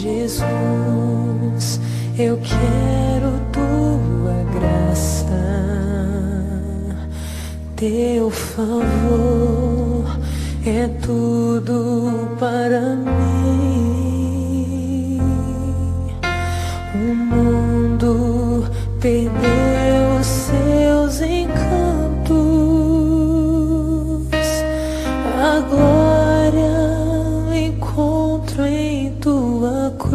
Jesus, eu quero tua graça, teu favor é tudo para mim. O mundo perdeu os seus encantos, a glória encontro em tua cruz.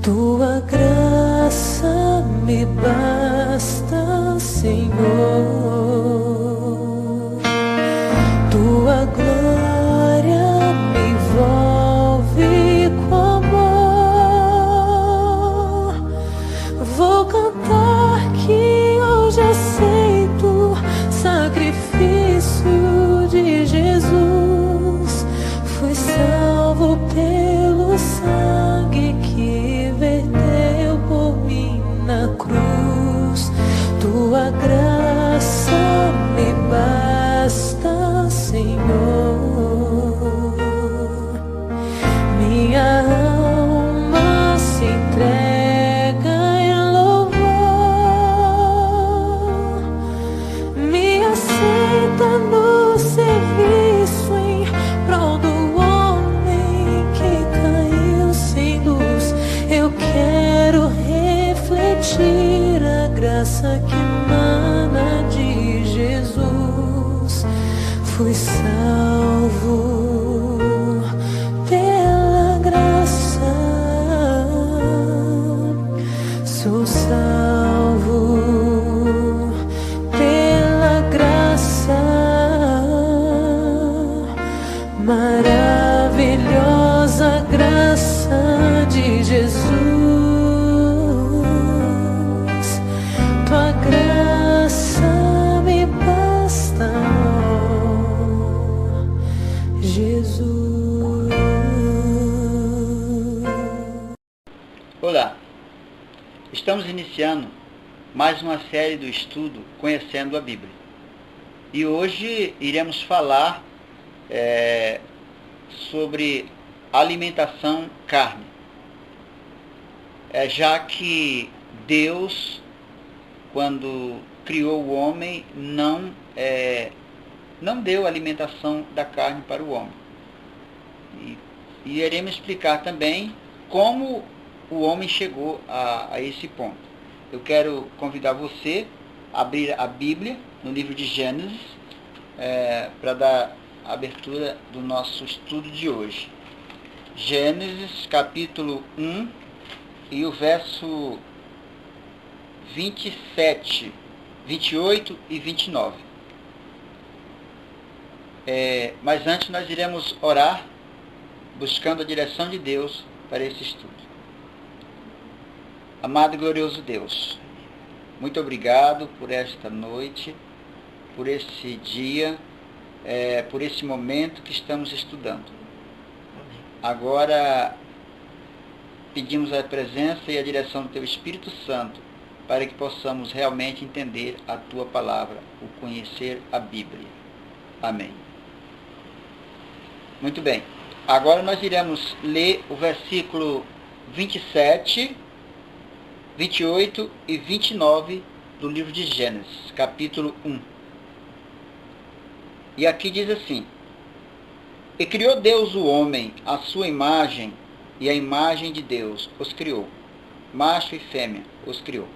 Tua graça me basta, Senhor. Tua glória me envolve com amor. Vou cantar que hoje aceito sacrifício de Jesus. Fui salvo pelo sangue que verteu por mim na cruz. Tua graça me basta, Senhor. Minha alma se entrega em louvor, me aceita no serviço em prol do homem que caiu sem luz. Eu quero refletir a graça que emana de Jesus. Fui salvo pela graça, sou salvo pela graça, maravilhosa graça de Jesus. Tua graça me basta, Jesus. Olá, estamos iniciando mais uma série do estudo Conhecendo a Bíblia. E hoje iremos falar sobre alimentação carne. Já que Deus, quando criou o homem, não deu alimentação da carne para o homem. E iremos explicar também como o homem chegou a esse ponto. Eu quero convidar você a abrir a Bíblia no livro de Gênesis para dar abertura do nosso estudo de hoje. Gênesis capítulo 1 e o verso 27, 28 e 29. Mas antes nós iremos orar, buscando a direção de Deus para esse estudo. Amado e glorioso Deus, muito obrigado por esta noite, por esse dia, por esse momento que estamos estudando. Agora pedimos a presença e a direção do Teu Espírito Santo para que possamos realmente entender a Tua palavra, o conhecer a Bíblia. Amém. Muito bem. Agora nós iremos ler o versículo 27, 28 e 29 do livro de Gênesis, capítulo 1. E aqui diz assim: E criou Deus o homem à sua imagem, e a imagem de Deus os criou. Macho e fêmea os criou.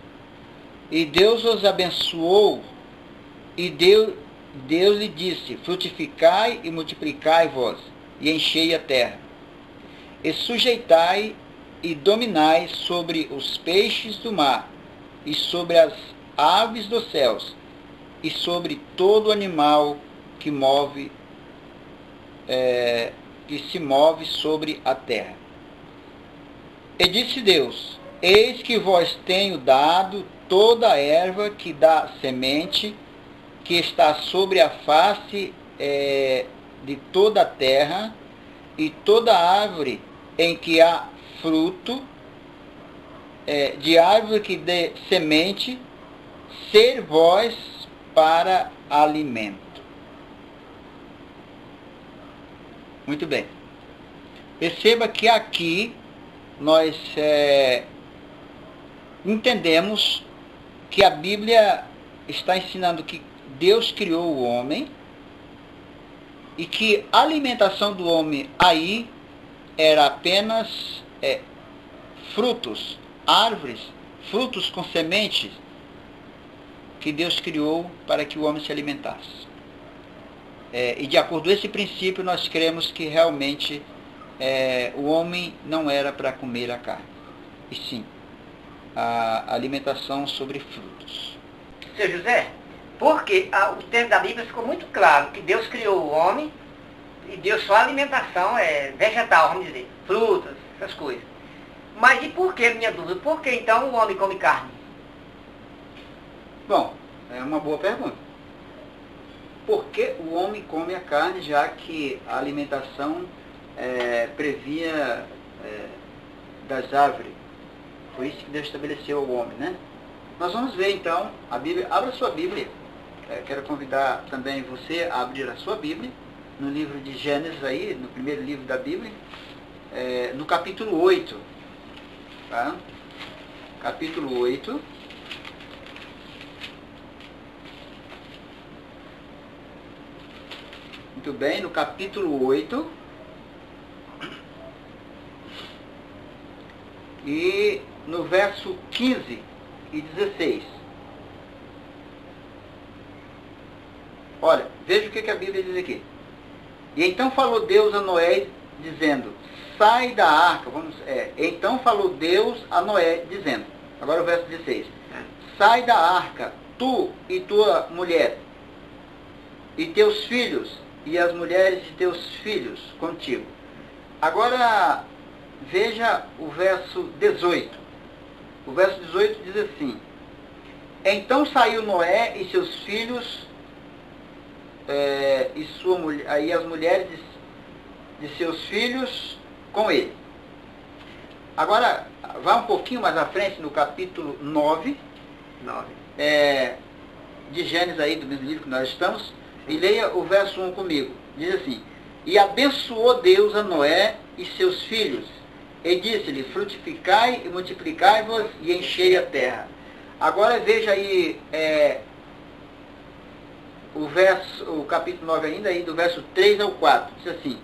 E Deus os abençoou, e Deus lhe disse: Frutificai e multiplicai-vos, e enchei a terra. E sujeitai e dominai sobre os peixes do mar, e sobre as aves dos céus, e sobre todo animal que se move sobre a terra. E disse Deus: Eis que vos tenho dado toda a erva que dá semente, que está sobre a face de toda a terra, e toda árvore em que há fruto, de árvore que dê semente, ser vós para alimento. Muito bem. Perceba que aqui nós entendemos que a Bíblia está ensinando que Deus criou o homem e que a alimentação do homem aí era apenas frutos, árvores, frutos com sementes que Deus criou para que o homem se alimentasse. E de acordo com esse princípio, nós cremos que realmente o homem não era para comer a carne, e sim a alimentação sobre frutos. Seu José, porque o texto da Bíblia ficou muito claro que Deus criou o homem e deu só alimentação vegetal, vamos dizer, frutas, essas coisas. Mas e por que, minha dúvida, por que então o homem come carne? Bom, é uma boa pergunta. Por que o homem come a carne, já que a alimentação previa das árvores? Foi isso que Deus estabeleceu ao homem, né? Nós vamos ver então a Bíblia. Abra sua Bíblia. Quero convidar também você a abrir a sua Bíblia, no livro de Gênesis aí, no primeiro livro da Bíblia, no capítulo 8. Tá? Capítulo 8. Muito bem, no capítulo 8. E no verso 15 e 16. Olha, veja o que a Bíblia diz aqui. E então falou Deus a Noé, dizendo, sai da arca. Então falou Deus a Noé, dizendo, agora o verso 16. Sai da arca, tu e tua mulher, e teus filhos, e as mulheres de teus filhos contigo. Agora, veja o verso 18. O verso 18 diz assim, então saiu Noé e seus filhos, e sua mulher, aí as mulheres de seus filhos com ele. Agora, vá um pouquinho mais à frente, no capítulo 9. De Gênesis aí, do mesmo livro que nós estamos, e leia o verso 1 comigo. Diz assim, e abençoou Deus a Noé e seus filhos, e disse-lhe, frutificai e multiplicai-vos e enchei a terra. Agora veja aí o capítulo 9 ainda, aí, do verso 3 ao 4. Diz assim,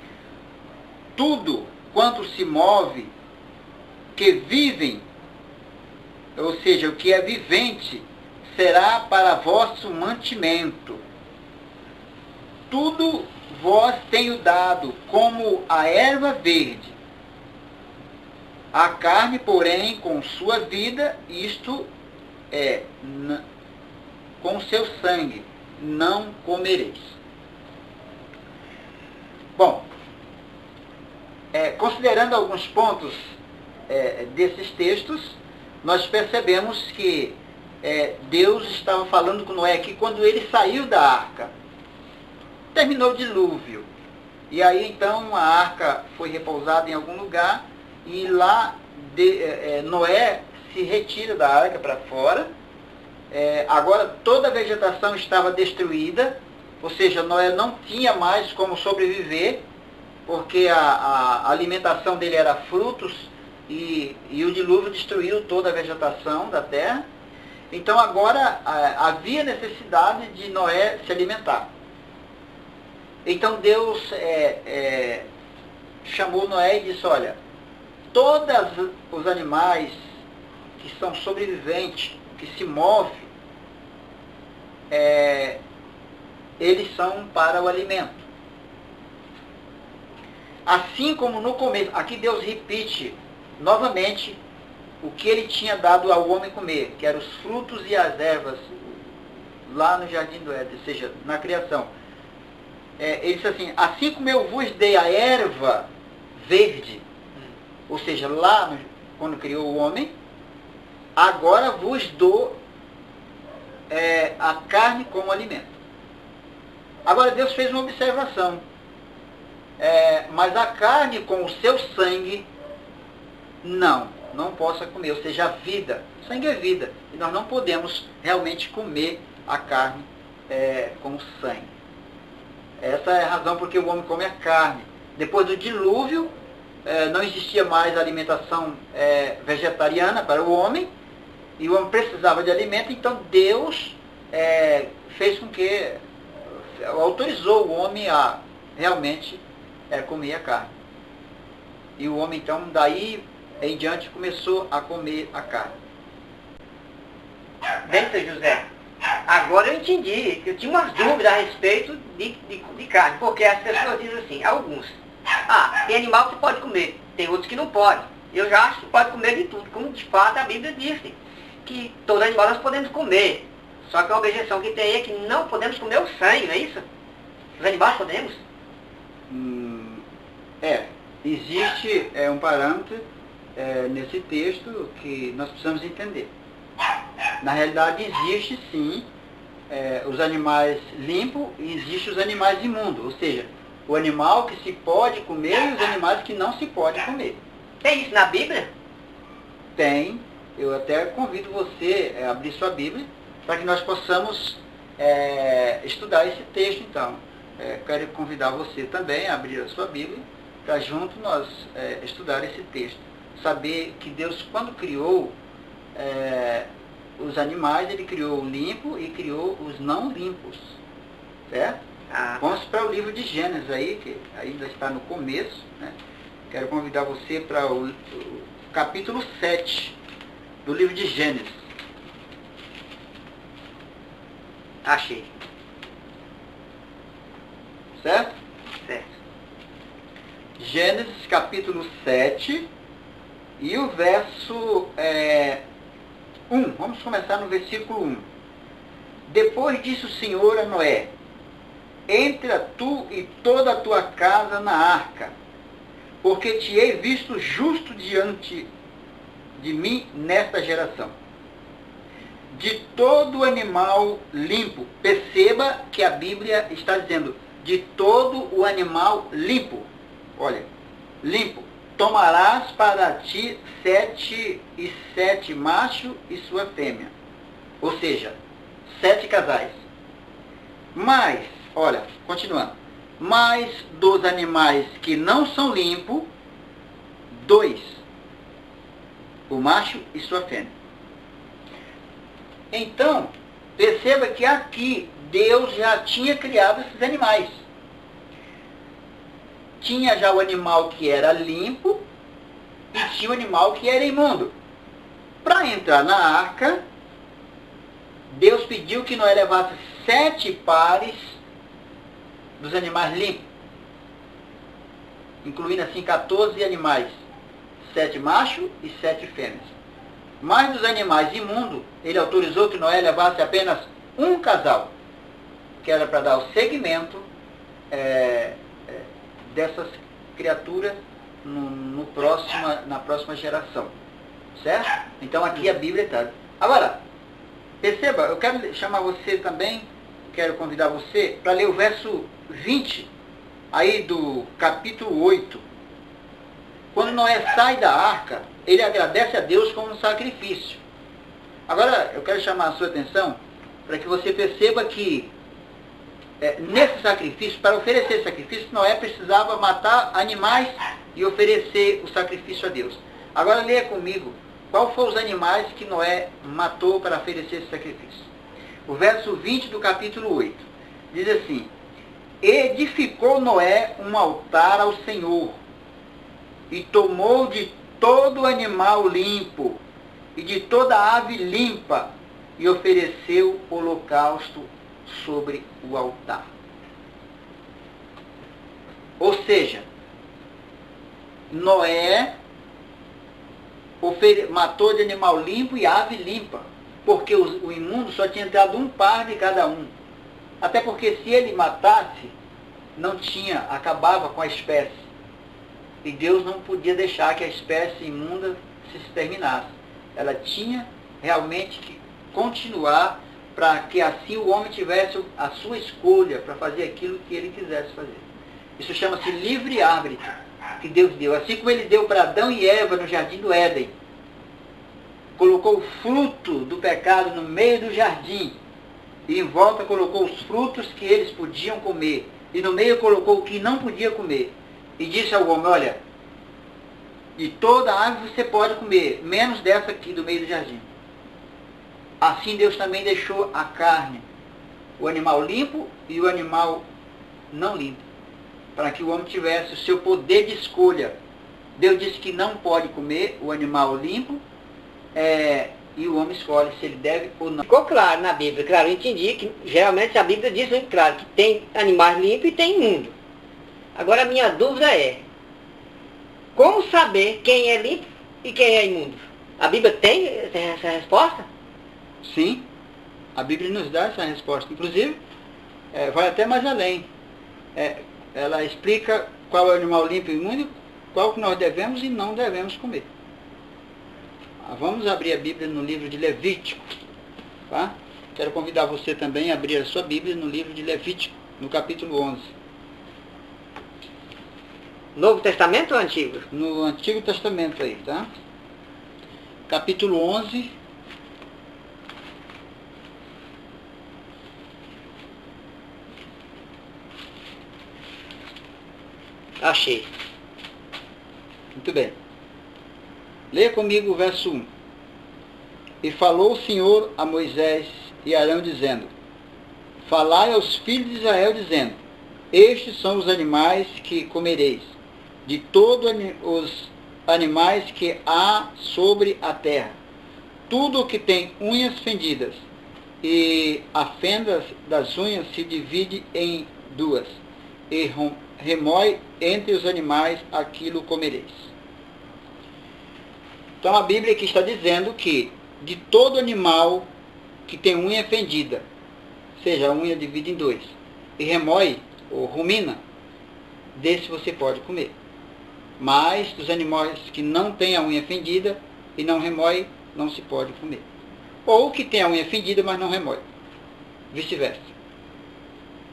tudo quanto se move, que vivem, ou seja, o que é vivente, será para vosso mantimento. Tudo vós tenho dado como a erva verde. A carne, porém, com sua vida, isto com seu sangue, não comereis. Bom, considerando alguns pontos desses textos, nós percebemos que Deus estava falando com Noé aqui quando ele saiu da arca. Terminou o dilúvio. E aí então a arca foi repousada em algum lugar e lá Noé se retira da arca para fora. Agora toda a vegetação estava destruída, ou seja, Noé não tinha mais como sobreviver, porque a alimentação dele era frutos e o dilúvio destruiu toda a vegetação da terra. Então agora havia necessidade de Noé se alimentar. Então Deus chamou Noé e disse, olha, todos os animais que são sobreviventes, que se movem, eles são para o alimento. Assim como no começo, aqui Deus repite novamente o que ele tinha dado ao homem comer, que eram os frutos e as ervas, lá no jardim do Éden, ou seja, na criação. Ele disse assim, assim como eu vos dei a erva verde, ou seja, lá quando criou o homem, agora vos dou a carne como alimento. Agora Deus fez uma observação, mas a carne com o seu sangue, não possa comer, ou seja, a vida. Sangue é vida, e nós não podemos realmente comer a carne com sangue. Essa é a razão porque o homem come a carne. Depois do dilúvio, não existia mais alimentação vegetariana para o homem, e o homem precisava de alimento, então Deus fez com que, autorizou o homem a realmente comer a carne. E o homem, então, daí em diante, começou a comer a carne. Bem, seu José, agora eu entendi, que eu tinha umas dúvidas a respeito de carne, porque as pessoas dizem assim, alguns, tem animal que pode comer, tem outros que não pode. Eu já acho que pode comer de tudo, como de fato a Bíblia diz, que todo animal nós podemos comer. Só que a objeção que tem é que não podemos comer o sangue, não é isso? Os animais podemos? Existe um parâmetro nesse texto que nós precisamos entender. Na realidade, existe sim os animais limpos e existem os animais imundos, ou seja, o animal que se pode comer e os animais que não se pode comer. Tem isso na Bíblia? Tem. Eu até convido você a abrir sua Bíblia para que nós possamos estudar esse texto, então. Quero convidar você também a abrir a sua Bíblia para junto nós estudar esse texto. Saber que Deus, quando criou os animais, Ele criou o limpo e criou os não limpos. Certo? Vamos para o livro de Gênesis aí, que ainda está no começo, né? Quero convidar você para o capítulo 7 do livro de Gênesis. Achei. Certo? Certo. Gênesis capítulo 7 e o verso 1. Vamos começar no versículo 1. Depois disse o Senhor a Noé: entra tu e toda a tua casa na arca, porque te hei visto justo diante de mim nesta geração. De todo animal limpo, perceba que a Bíblia está dizendo, de todo o animal limpo, olha, limpo, tomarás para ti 7 e 7 macho e sua fêmea, ou seja, 7 casais. Mas, olha, continuando, mas dos animais que não são limpos, 2, o macho e sua fêmea. Então, perceba que aqui Deus já tinha criado esses animais. Tinha já o animal que era limpo e tinha o animal que era imundo. Para entrar na arca, Deus pediu que Noé levasse 7 pares dos animais limpos, incluindo assim 14 animais, 7 machos e 7 fêmeas. Mas dos animais imundos, ele autorizou que Noé levasse apenas um casal, que era para dar o segmento dessas criaturas na próxima geração. Certo? Então aqui a Bíblia está. Agora, perceba, eu quero chamar você também, quero convidar você para ler o verso 20, aí do capítulo 8. Quando Noé sai da arca, ele agradece a Deus como um sacrifício. Agora, eu quero chamar a sua atenção para que você perceba que nesse sacrifício, para oferecer esse sacrifício, Noé precisava matar animais e oferecer o sacrifício a Deus. Agora leia comigo, qual foram os animais que Noé matou para oferecer esse sacrifício? O verso 20 do capítulo 8 diz assim: edificou Noé um altar ao Senhor, e tomou de todo animal limpo e de toda ave limpa, e ofereceu holocausto sobre o altar. Ou seja, Noé matou de animal limpo e ave limpa, porque o imundo só tinha entrado um par de cada um. Até porque se ele matasse, acabava com a espécie. E Deus não podia deixar que a espécie imunda se exterminasse. Ela tinha realmente que continuar para que assim o homem tivesse a sua escolha para fazer aquilo que ele quisesse fazer. Isso chama-se livre-arbítrio que Deus deu. Assim como ele deu para Adão e Eva no jardim do Éden. Colocou o fruto do pecado no meio do jardim. E em volta colocou os frutos que eles podiam comer. E no meio colocou o que não podia comer. E disse ao homem: olha, De toda árvore você pode comer, menos dessa aqui do meio do jardim. Assim Deus também deixou a carne, o animal limpo e o animal não limpo, para que o homem tivesse o seu poder de escolha. Deus disse que não pode comer o animal limpo, e o homem escolhe se ele deve ou não. Ficou claro na Bíblia, claro, eu entendi que geralmente a Bíblia diz muito claro que tem animais limpos e tem imundo. Agora a minha dúvida é, como saber quem é limpo e quem é imundo? A Bíblia tem essa resposta? Sim, a Bíblia nos dá essa resposta. Inclusive, vai até mais além. Ela explica qual é o animal limpo e imundo, qual que nós devemos e não devemos comer. Vamos abrir a Bíblia no livro de Levítico. Tá? Quero convidar você também a abrir a sua Bíblia no livro de Levítico, no capítulo 11. Novo Testamento ou Antigo? No Antigo Testamento aí, tá? Capítulo 11. Achei. Muito bem. Leia comigo o verso 1. E falou o Senhor a Moisés e Arão, dizendo: Falai aos filhos de Israel, dizendo: Estes são os animais que comereis, de todos os animais que há sobre a terra. Tudo o que tem unhas fendidas, e a fenda das unhas se divide em duas, e remói entre os animais, aquilo comereis. Então a Bíblia aqui está dizendo que de todo animal que tem unha fendida, seja a unha divide em dois, e remói ou rumina, desse você pode comer. Mas dos animais que não têm a unha fendida e não remói, não se pode comer. Ou que tem a unha fendida, mas não remói. Vice-versa.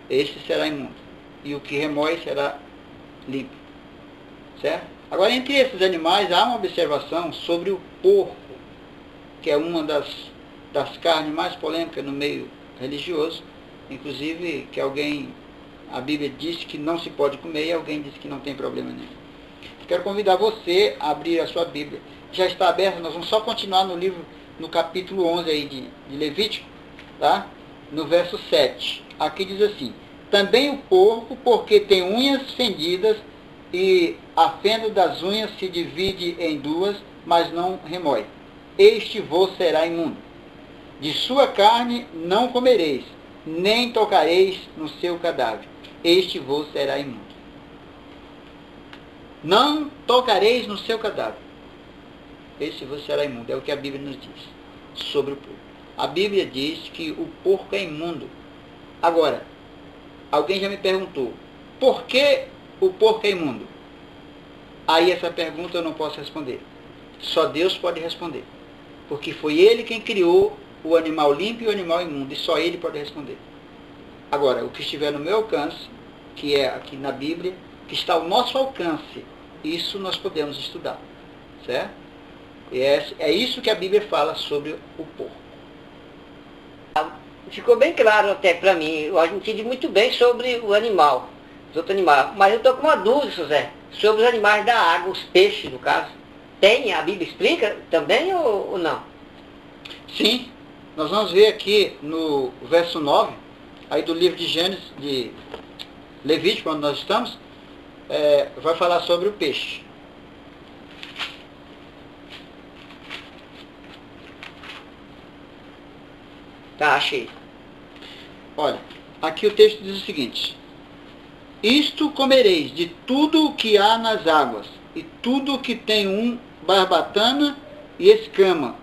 Esse será imundo. E o que remói será limpo. Certo? Agora, entre esses animais, há uma observação sobre o porco, que é uma das carnes mais polêmicas no meio religioso. Inclusive, que a Bíblia diz que não se pode comer e alguém diz que não tem problema nenhum. Quero convidar você a abrir a sua Bíblia. Já está aberta, nós vamos só continuar no capítulo 11 aí de Levítico, tá? No verso 7. Aqui diz assim: Também o porco, porque tem unhas fendidas, e a fenda das unhas se divide em duas, mas não remói. Este vos será imundo. De sua carne não comereis, nem tocareis no seu cadáver. Este vos será imundo. Não tocareis no seu cadáver. Este vos será imundo. É o que a Bíblia nos diz sobre o porco. A Bíblia diz que o porco é imundo. Agora, alguém já me perguntou, por que o porco é imundo? Aí essa pergunta eu não posso responder. Só Deus pode responder. Porque foi Ele quem criou o animal limpo e o animal imundo. E só Ele pode responder. Agora, o que estiver no meu alcance, que é aqui na Bíblia, que está ao nosso alcance, isso nós podemos estudar. Certo? E é isso que a Bíblia fala sobre o porco. Ficou bem claro até para mim. Eu entendi muito bem sobre o animal, os outros animais. Mas eu estou com uma dúvida, José, sobre os animais da água, os peixes, no caso. Tem? A Bíblia explica também ou não? Sim. Nós vamos ver aqui no verso 9, aí do livro de Gênesis, de Levítico, onde nós estamos, vai falar sobre o peixe. Tá, achei. Olha, aqui o texto diz o seguinte: Isto comereis de tudo o que há nas águas, e tudo o que tem barbatana e escama,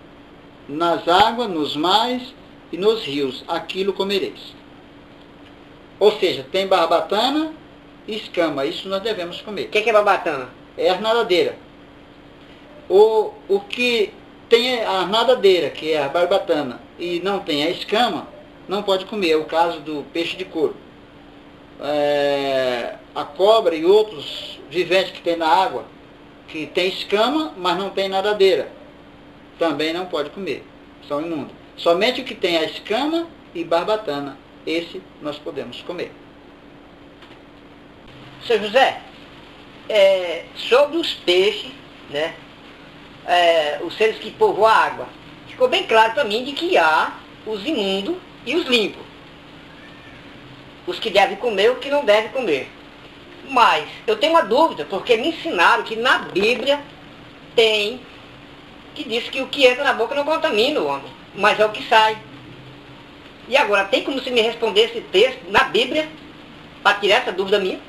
nas águas, nos mares e nos rios, aquilo comereis. Ou seja, tem barbatana e escama, isso nós devemos comer. O que é barbatana? É a nadadeira. O que tem a nadadeira, que é a barbatana, e não tem a escama, não pode comer. É o caso do peixe de couro. A cobra e outros viventes que tem na água, que tem escama, mas não tem nadadeira, também não pode comer. São imundos. Somente o que tem a escama e barbatana, esse nós podemos comer. Seu José, sobre os peixes, né? Os seres que povoam a água. Ficou bem claro para mim de que há os imundos e os limpos. Os que devem comer e os que não devem comer. Mas eu tenho uma dúvida, porque me ensinaram que na Bíblia tem que diz que o que entra na boca não contamina o homem, mas é o que sai. E agora, tem como você me responder esse texto na Bíblia para tirar essa dúvida minha?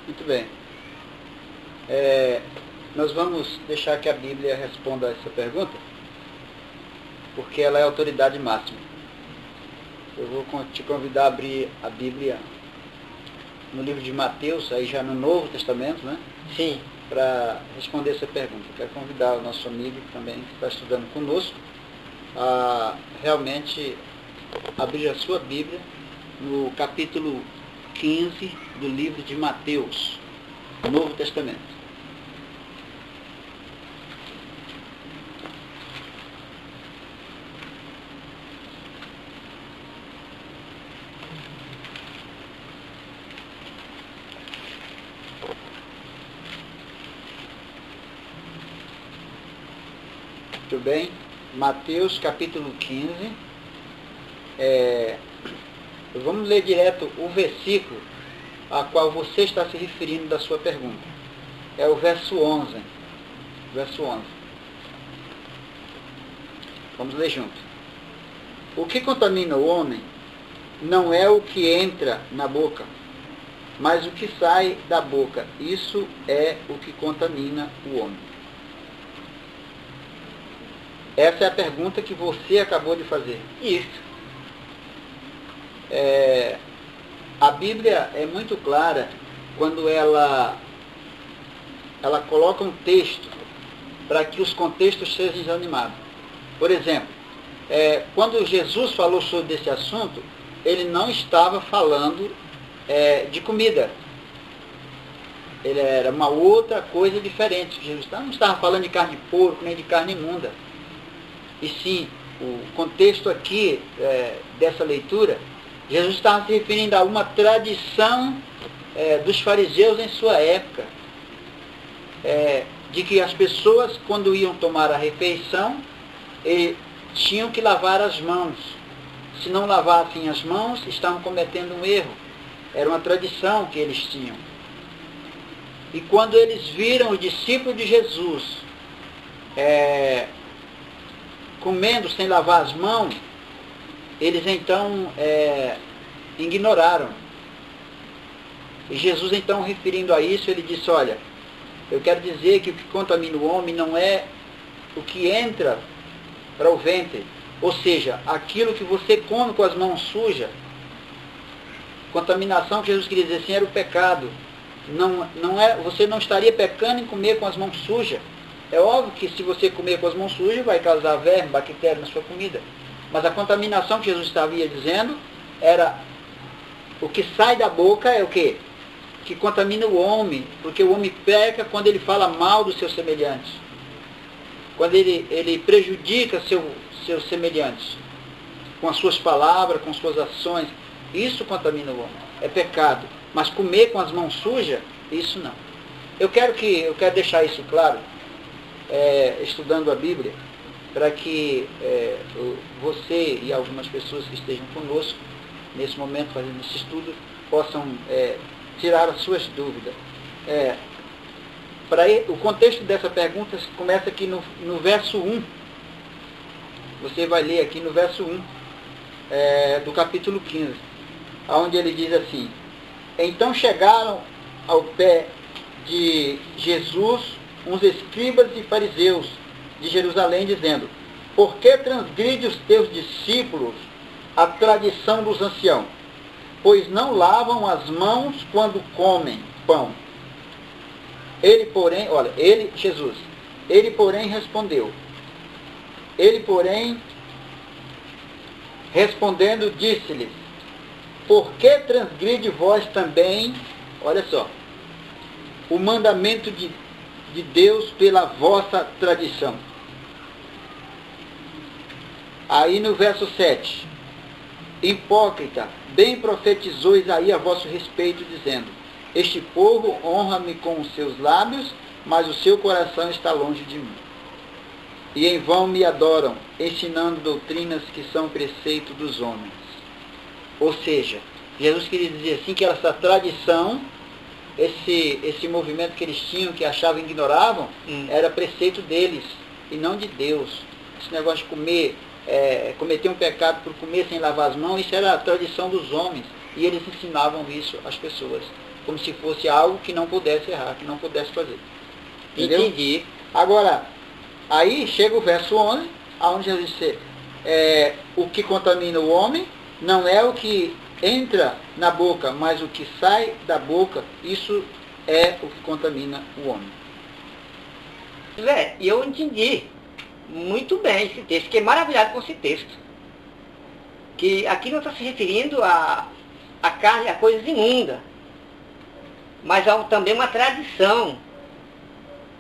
Muito bem. Nós vamos deixar que a Bíblia responda essa pergunta, porque ela é a autoridade máxima. Eu vou te convidar a abrir a Bíblia no livro de Mateus, aí já no Novo Testamento, né? Sim. Para responder essa pergunta. Eu quero convidar o nosso amigo também, que está estudando conosco, a realmente abrir a sua Bíblia no capítulo 15 do livro de Mateus, Novo Testamento. Muito bem, Mateus capítulo 15, vamos ler direto o versículo a qual você está se referindo da sua pergunta. É o verso 11. Verso 11. Vamos ler junto. O que contamina o homem não é o que entra na boca, mas o que sai da boca. Isso é o que contamina o homem. Essa é a pergunta que você acabou de fazer. Isso. A Bíblia é muito clara quando ela coloca um texto para que os contextos sejam examinados. Por exemplo, quando Jesus falou sobre esse assunto, ele não estava falando de comida. Ele era uma outra coisa diferente. Jesus não estava falando de carne de porco, nem de carne imunda. E sim, o contexto aqui dessa leitura, Jesus estava se referindo a uma tradição dos fariseus em sua época, de que as pessoas, quando iam tomar a refeição, tinham que lavar as mãos. Se não lavassem as mãos, estavam cometendo um erro. Era uma tradição que eles tinham. E quando eles viram o discípulo de Jesus comendo sem lavar as mãos, eles então ignoraram. E Jesus então, referindo a isso, ele disse, olha, eu quero dizer que o que contamina o homem não é o que entra para o ventre, ou seja, aquilo que você come com as mãos sujas. Contaminação que Jesus queria dizer assim era o pecado. Você não estaria pecando em comer com as mãos sujas. É óbvio que se você comer com as mãos sujas, vai causar verme, bactéria na sua comida. Mas a contaminação que Jesus estava dizendo era o que sai da boca é o quê? Que contamina o homem, porque o homem peca quando ele fala mal dos seus semelhantes. Quando ele prejudica seus semelhantes, com as suas palavras, com suas ações. Isso contamina o homem, é pecado. Mas comer com as mãos sujas, isso não. Eu quero deixar isso claro, estudando a Bíblia, para que você e algumas pessoas que estejam conosco, nesse momento, fazendo esse estudo, possam tirar as suas dúvidas. O contexto dessa pergunta começa aqui no verso 1. Você vai ler aqui no verso 1 do capítulo 15, onde ele diz assim: então chegaram ao pé de Jesus uns escribas e fariseus de Jerusalém, dizendo: por que transgride os teus discípulos a tradição dos anciãos? Pois não lavam as mãos quando comem pão. Jesus, respondendo, disse-lhes: por que transgride vós também, olha só, o mandamento de Deus pela vossa tradição? Aí no verso 7, hipócrita, bem profetizou Isaías a vosso respeito, dizendo: este povo honra-me com os seus lábios, mas o seu coração está longe de mim. E em vão me adoram, ensinando doutrinas que são preceito dos homens. Ou seja, Jesus queria dizer assim que essa tradição, esse movimento que eles tinham, que achavam e ignoravam, era preceito deles e não de Deus. Esse negócio de comer, cometer um pecado por comer sem lavar as mãos, isso era a tradição dos homens. E eles ensinavam isso às pessoas, como se fosse algo que não pudesse errar, que não pudesse fazer. Entendeu? Entendi. Agora, aí chega o verso 11, onde Jesus diz, o que contamina o homem não é o que entra na boca, mas o que sai da boca, isso é o que contamina o homem. E eu entendi muito bem esse texto, fiquei maravilhado com esse texto. Que aqui não está se referindo a carne, a coisas imundas, mas há também uma tradição.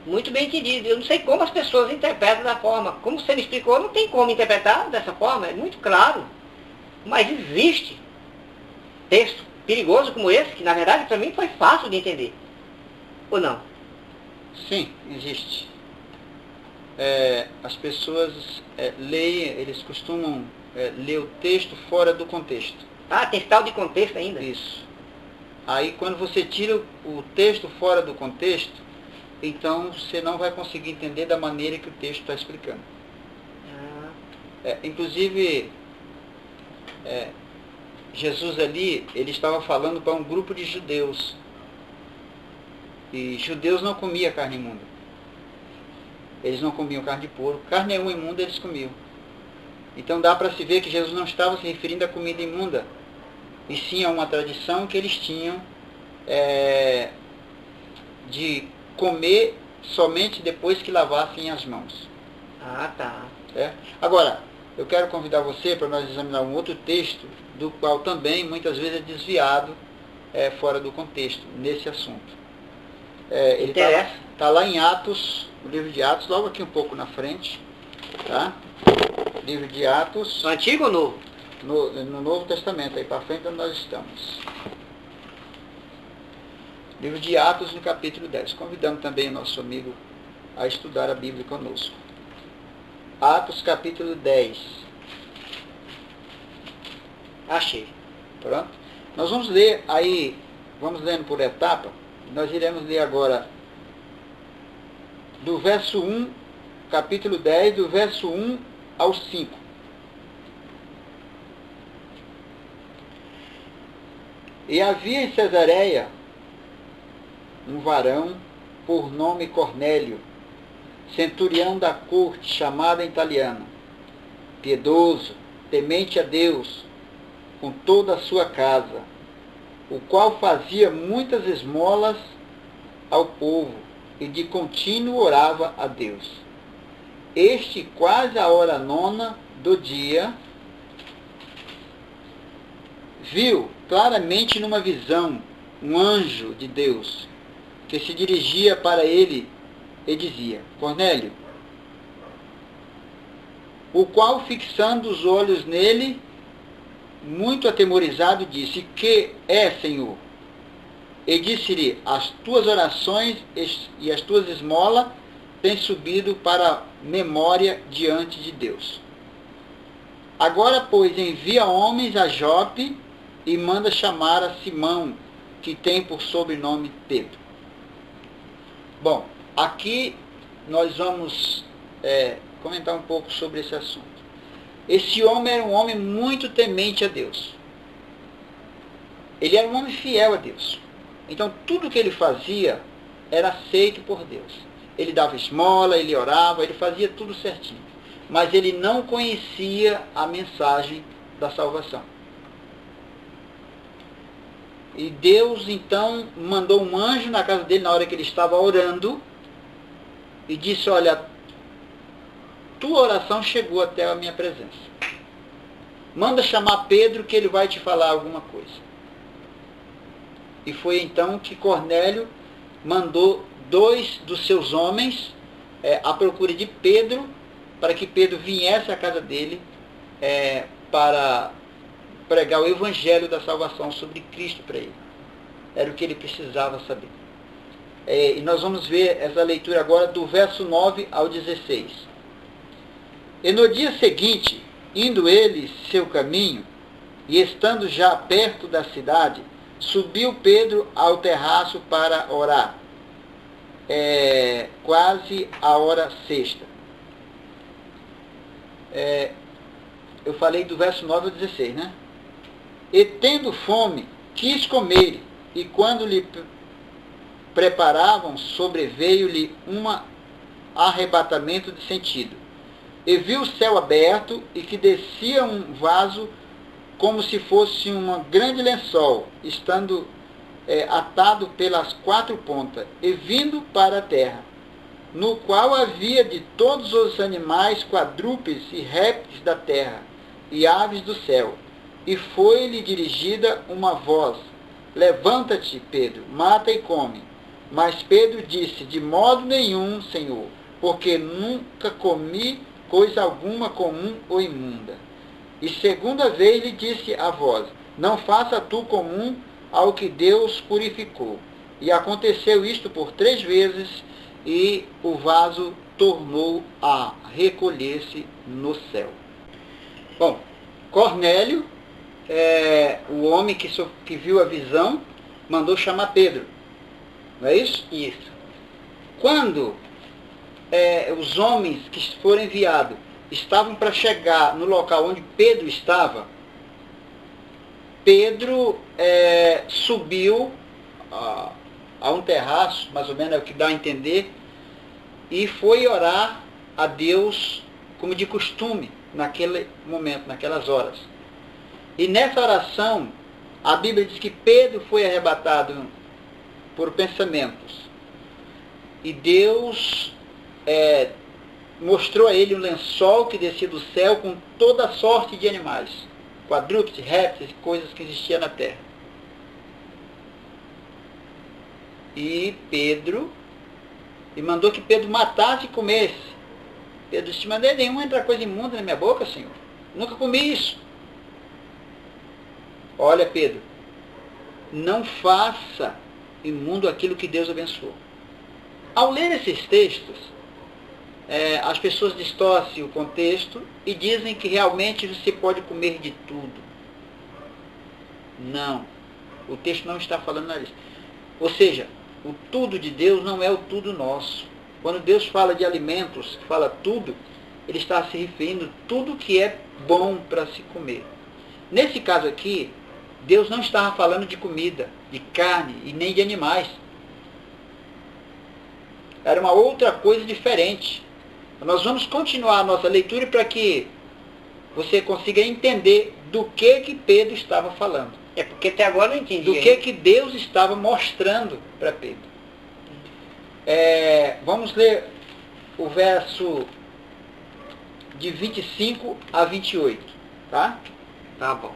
Muito bem entendido. Eu não sei como as pessoas interpretam da forma. Como você me explicou, não tem como interpretar dessa forma, é muito claro. Mas existe texto perigoso como esse, que na verdade para mim foi fácil de entender. Ou não? Sim, existe. As pessoas leem, eles costumam ler o texto fora do contexto. Ah, tem tal de contexto ainda? Isso. Aí quando você tira o texto fora do contexto, então você não vai conseguir entender da maneira que o texto está explicando. Inclusive, Jesus ali, ele estava falando para um grupo de judeus. E judeus não comiam carne imunda. Eles não comiam carne de porco. Carne nenhuma imunda eles comiam. Então dá para se ver que Jesus não estava se referindo à comida imunda, e sim a uma tradição que eles tinham de comer somente depois que lavassem as mãos. Ah, tá. Agora, eu quero convidar você para nós examinar um outro texto, do qual também muitas vezes é desviado fora do contexto, nesse assunto. Ele está lá em Atos, o livro de Atos, logo aqui um pouco na frente. Tá? Livro de Atos. No Antigo ou Novo? No Novo Testamento, aí para frente onde nós estamos. Livro de Atos, no capítulo 10. Convidamos também o nosso amigo a estudar a Bíblia conosco. Atos, capítulo 10. Achei. Pronto? Nós vamos ler aí, vamos lendo por etapa. Nós iremos ler agora do verso 1, capítulo 10, do verso 1 ao 5. E havia em Cesareia um varão por nome Cornélio, centurião da corte, chamado em italiano, piedoso, temente a Deus, com toda a sua casa, o qual fazia muitas esmolas ao povo e de contínuo orava a Deus. Este, quase a hora 9 do dia, viu claramente numa visão um anjo de Deus que se dirigia para ele e dizia: Cornélio. O qual, fixando os olhos nele, muito atemorizado, disse: Que é, Senhor? E disse-lhe: As tuas orações e as tuas esmolas têm subido para memória diante de Deus. Agora, pois, envia homens a Jope e manda chamar a Simão, que tem por sobrenome Pedro. Bom, aqui nós vamos comentar um pouco sobre esse assunto. Esse homem era um homem muito temente a Deus. Ele era um homem fiel a Deus. Então, tudo que ele fazia era aceito por Deus. Ele dava esmola, ele orava, ele fazia tudo certinho. Mas ele não conhecia a mensagem da salvação. E Deus, então, mandou um anjo na casa dele na hora que ele estava orando e disse: Olha, tua oração chegou até a minha presença. Manda chamar Pedro que ele vai te falar alguma coisa. E foi então que Cornélio mandou 2 dos seus homens à procura de Pedro, para que Pedro viesse à casa dele para pregar o evangelho da salvação sobre Cristo para ele. Era o que ele precisava saber. E nós vamos ver essa leitura agora do verso 9 ao 16. E no dia seguinte, indo ele seu caminho, e estando já perto da cidade, subiu Pedro ao terraço para orar. Quase a hora sexta. Eu falei do verso 9 ao 16, né? E tendo fome, quis comer, e quando lhe preparavam, sobreveio-lhe um arrebatamento de sentido. E viu o céu aberto, e que descia um vaso como se fosse um grande lençol, estando atado pelas quatro pontas, e vindo para a terra, no qual havia de todos os animais, quadrúpedes e répteis da terra, e aves do céu. E foi-lhe dirigida uma voz: levanta-te, Pedro, mata e come. Mas Pedro disse: de modo nenhum, Senhor, porque nunca comi coisa alguma comum ou imunda. E segunda vez lhe disse a voz: não faça tu comum ao que Deus purificou. E aconteceu isto por 3 vezes, e o vaso tornou a recolher-se no céu. Bom, Cornélio, o homem que viu a visão, mandou chamar Pedro. Não é isso? Isso. Quando os homens que foram enviados estavam para chegar no local onde Pedro estava, Pedro subiu a um terraço, mais ou menos é o que dá a entender, e foi orar a Deus como de costume, naquele momento, naquelas horas. E nessa oração, a Bíblia diz que Pedro foi arrebatado por pensamentos. E Deus mostrou a ele um lençol que descia do céu com toda sorte de animais, quadrúpedes, répteis, coisas que existiam na terra. E mandou que Pedro matasse e comesse. Pedro disse: mas nenhuma entra coisa imunda na minha boca, Senhor. Nunca comi isso. Olha, Pedro, não faça imundo aquilo que Deus abençoou. Ao ler esses textos, as pessoas distorcem o contexto e dizem que realmente você pode comer de tudo. Não. O texto não está falando nada disso. Ou seja, o tudo de Deus não é o tudo nosso. Quando Deus fala de alimentos, fala tudo, Ele está se referindo a tudo que é bom para se comer. Nesse caso aqui, Deus não estava falando de comida, de carne e nem de animais. Era uma outra coisa diferente. Nós vamos continuar a nossa leitura para que você consiga entender do que Pedro estava falando. Porque até agora eu não entendi. Do que Deus estava mostrando para Pedro. Vamos ler o verso de 25 a 28. Tá? Tá bom.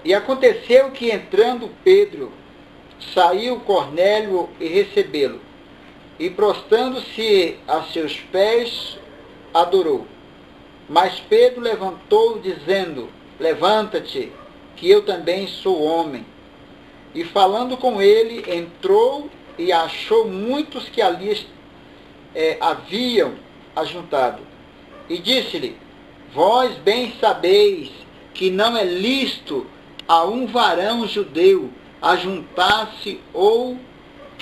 E aconteceu que, entrando Pedro, saiu Cornélio e recebê-lo, e prostrando-se a seus pés, adorou. Mas Pedro levantou, dizendo: levanta-te, que eu também sou homem. E falando com ele, entrou e achou muitos que ali haviam ajuntado. E disse-lhe: vós bem sabeis que não é lícito a um varão judeu ajuntar-se ou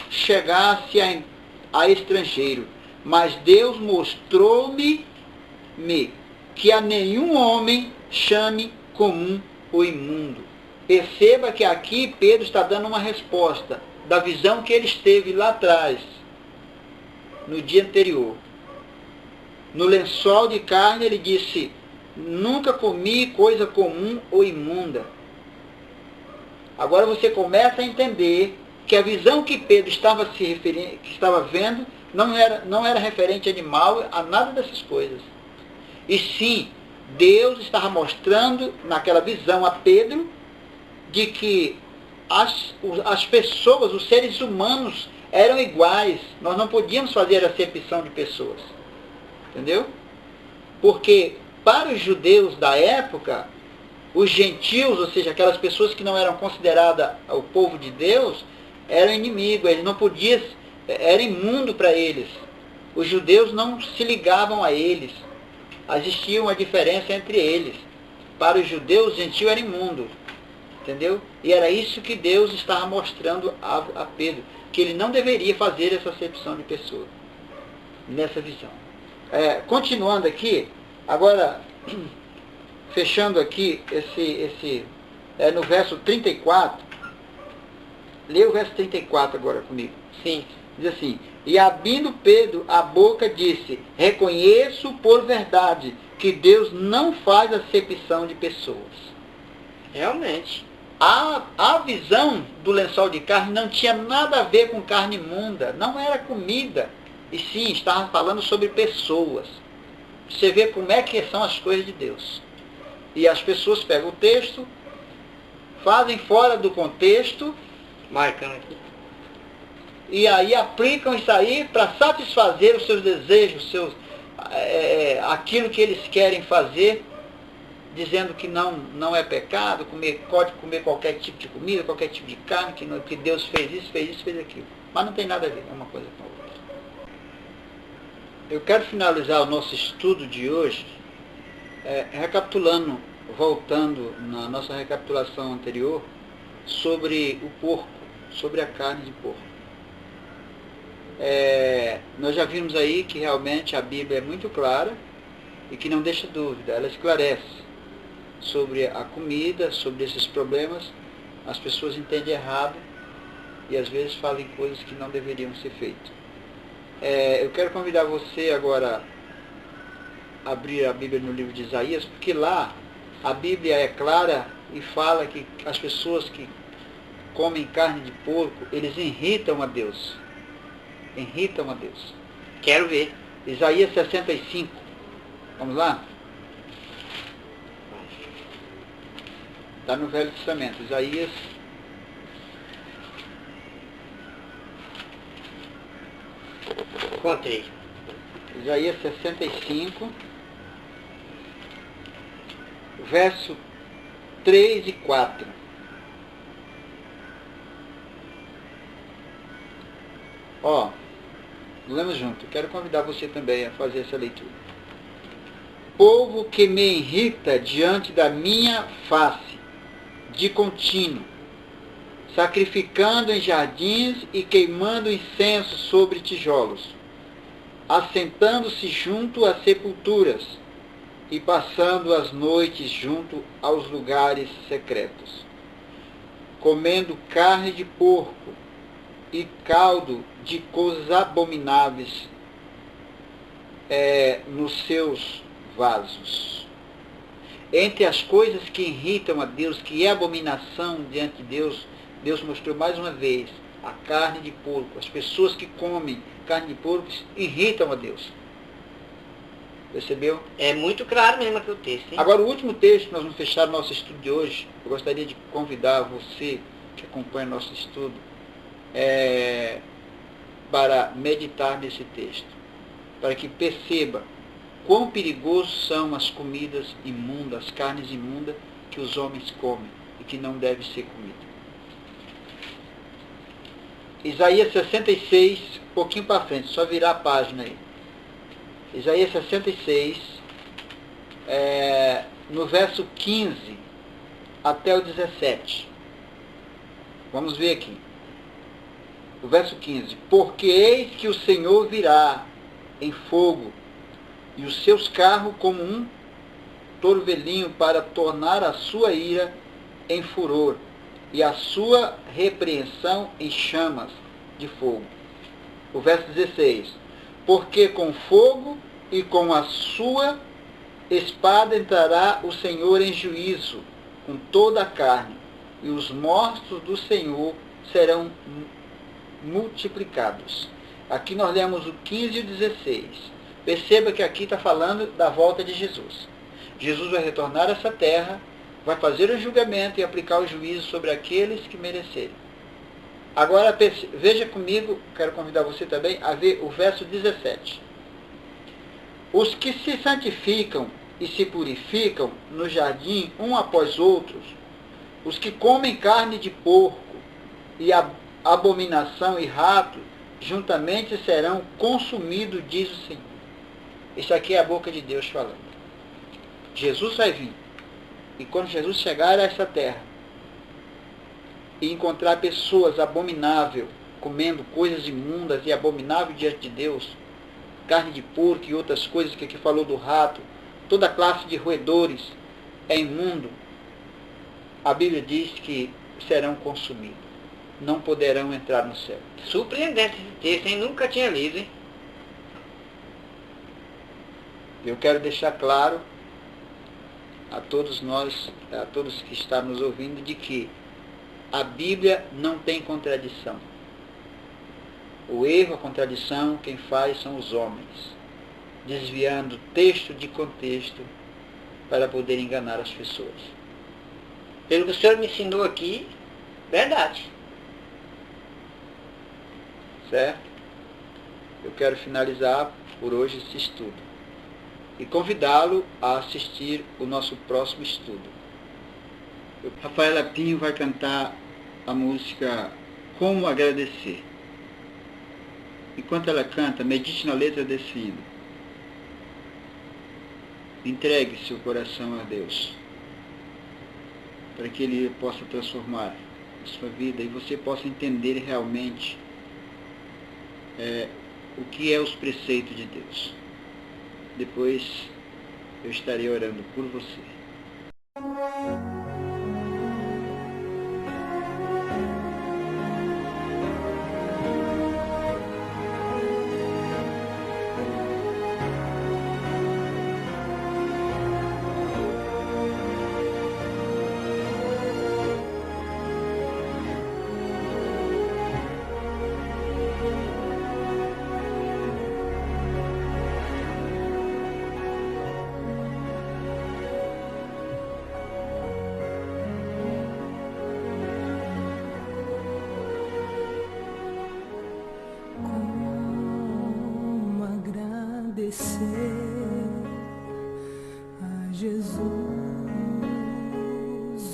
chegar-se a estrangeiro. Mas Deus mostrou-me que a nenhum homem chame comum o imundo. Perceba que aqui Pedro está dando uma resposta da visão que ele esteve lá atrás, no dia anterior. No lençol de carne ele disse: nunca comi coisa comum ou imunda. Agora você começa a entender que a visão que Pedro estava se referindo, que estava vendo, não era referente a animal, a nada dessas coisas. E sim, Deus estava mostrando naquela visão a Pedro de que as pessoas, os seres humanos, eram iguais. Nós não podíamos fazer acepção de pessoas. Entendeu? Porque para os judeus da época, Os gentios, ou seja, aquelas pessoas que não eram consideradas o povo de Deus, eram inimigos, eles não podiam, era imundo para eles. Os judeus não se ligavam a eles. Existia uma diferença entre eles. Para os judeus, o gentio era imundo. Entendeu? E era isso que Deus estava mostrando a Pedro, que ele não deveria fazer essa acepção de pessoa, nessa visão. Continuando aqui, agora, fechando aqui no verso 34, lê o verso 34 agora comigo. Sim. Diz assim: e abrindo Pedro a boca, disse: reconheço por verdade que Deus não faz acepção de pessoas. Realmente. A visão do lençol de carne não tinha nada a ver com carne imunda, não era comida, e sim, estava falando sobre pessoas. Você vê como é que são as coisas de Deus. E as pessoas pegam o texto, fazem fora do contexto, Marcando aqui. e aí aplicam isso aí para satisfazer os seus desejos, aquilo que eles querem fazer, dizendo que não é pecado, pode comer qualquer tipo de comida, qualquer tipo de carne, que Deus fez isso, fez aquilo. Mas não tem nada a ver uma coisa com a outra. Eu quero finalizar o nosso estudo de hoje, recapitulando, voltando na nossa recapitulação anterior, sobre o porco, sobre a carne de porco. Nós já vimos aí que realmente a Bíblia é muito clara e que não deixa dúvida, ela esclarece sobre a comida, sobre esses problemas. As pessoas entendem errado e às vezes fazem coisas que não deveriam ser feitas. Eu quero convidar você agora a abrir a Bíblia no livro de Isaías, porque lá a Bíblia é clara e fala que as pessoas que comem carne de porco, eles irritam a Deus. Irritam a Deus. Quero ver. Isaías 65. Vamos lá? Está no Velho Testamento. Isaías. Encontrei. Isaías 65. Verso 3 e 4. Lemos junto. Quero convidar você também a fazer essa leitura. Povo que me irrita diante da minha face, de contínuo, sacrificando em jardins e queimando incenso sobre tijolos, assentando-se junto às sepulturas e passando as noites junto aos lugares secretos, comendo carne de porco e caldo de coisas abomináveis nos seus vasos. Entre as coisas que irritam a Deus, que é abominação diante de Deus, Deus mostrou mais uma vez a carne de porco. As pessoas que comem carne de porco irritam a Deus. Percebeu? É muito claro mesmo aqui o texto, hein? Agora, o último texto, nós vamos fechar nosso estudo de hoje. Eu gostaria de convidar você que acompanha nosso estudo para meditar nesse texto, para que perceba quão perigosos são as comidas imundas, as carnes imundas que os homens comem e que não devem ser comidas. Isaías 66, um pouquinho para frente, só virar a página aí. Isaías 66, no verso 15 até o 17. Vamos ver aqui. O verso 15. Porque eis que o Senhor virá em fogo, e os seus carros como um torvelinho, para tornar a sua ira em furor, e a sua repreensão em chamas de fogo. O verso 16. Porque com fogo e com a sua espada entrará o Senhor em juízo com toda a carne, e os mortos do Senhor serão multiplicados. Aqui nós lemos o 15 e o 16. Perceba que aqui está falando da volta de Jesus. Jesus vai retornar a essa terra, vai fazer o julgamento e aplicar o juízo sobre aqueles que merecerem. Agora veja comigo, quero convidar você também a ver o verso 17. Os que se santificam e se purificam no jardim um após outros, os que comem carne de porco e abominação e rato, juntamente serão consumidos, diz o Senhor. Isso aqui é a boca de Deus falando. Jesus vai vir. E quando Jesus chegar a essa terra e encontrar pessoas abomináveis, comendo coisas imundas e abomináveis diante de Deus, carne de porco e outras coisas que aqui falou do rato, toda classe de roedores é imundo, a Bíblia diz que serão consumidos. Não poderão entrar no céu. Surpreendente esse texto, hein? Nunca tinha lido, hein? Eu quero deixar claro a todos nós, a todos que estão nos ouvindo, de que a Bíblia não tem contradição. O erro, a contradição, quem faz são os homens, desviando texto de contexto para poder enganar as pessoas. Pelo que o senhor me ensinou aqui, verdade. Certo? Eu quero finalizar por hoje esse estudo e convidá-lo a assistir o nosso próximo estudo. Rafaela Pinho vai cantar a música Como Agradecer. Enquanto ela canta, medite na letra desse hino. Entregue seu coração a Deus, para que Ele possa transformar a sua vida e você possa entender realmente o que é os preceitos de Deus. Depois eu estarei orando por você. A Jesus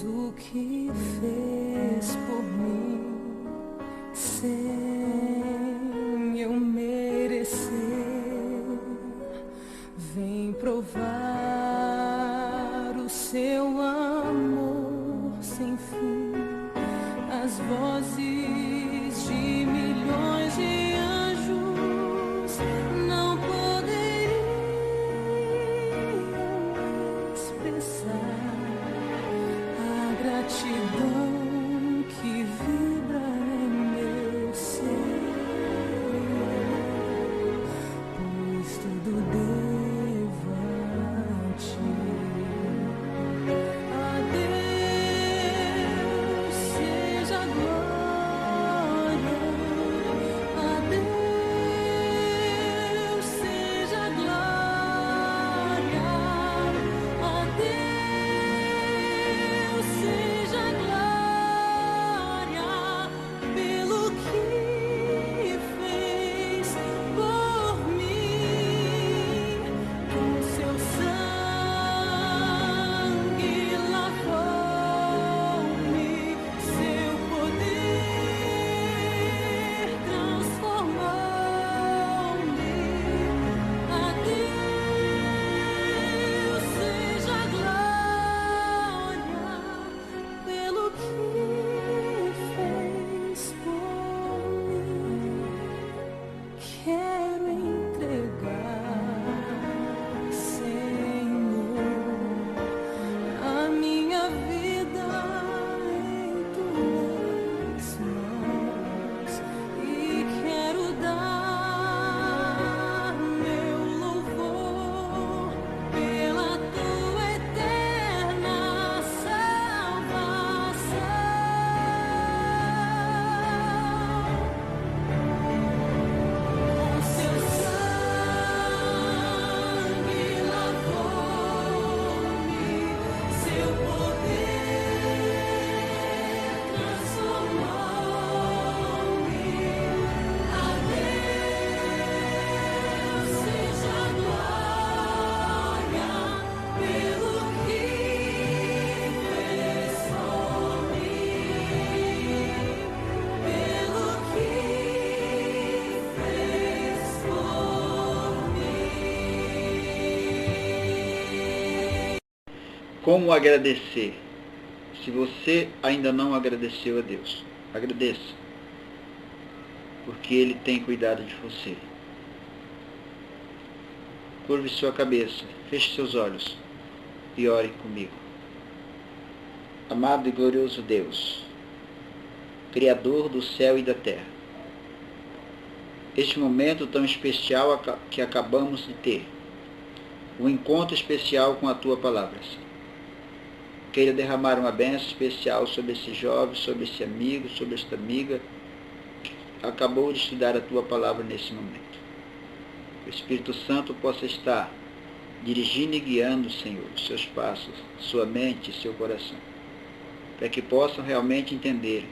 o que fez por mim sem eu merecer. Vem provar o seu amor sem fim. As vozes de milhões de anjos não poderiam expressar a gratidão que vibra em meu ser, pois tudo devo a ti. A Deus seja a glória, a Deus seja a glória, a Deus seja a glória. Como agradecer? Se você ainda não agradeceu a Deus, agradeça, porque Ele tem cuidado de você. Curve sua cabeça, feche seus olhos e ore comigo. Amado e glorioso Deus, Criador do céu e da terra, este momento tão especial que acabamos de ter, um encontro especial com a Tua Palavra, queira derramar uma bênção especial sobre esse jovem, sobre esse amigo, sobre esta amiga que acabou de estudar a Tua Palavra nesse momento. O Espírito Santo possa estar dirigindo e guiando, Senhor, os seus passos, sua mente e seu coração, para que possam realmente entender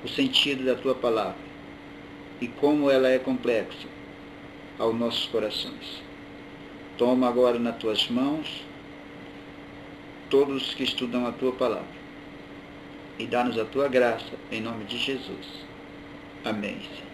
o sentido da Tua Palavra e como ela é complexa aos nossos corações. Toma agora nas Tuas mãos todos os que estudam a Tua Palavra e dá-nos a Tua graça, em nome de Jesus. Amém, Senhor.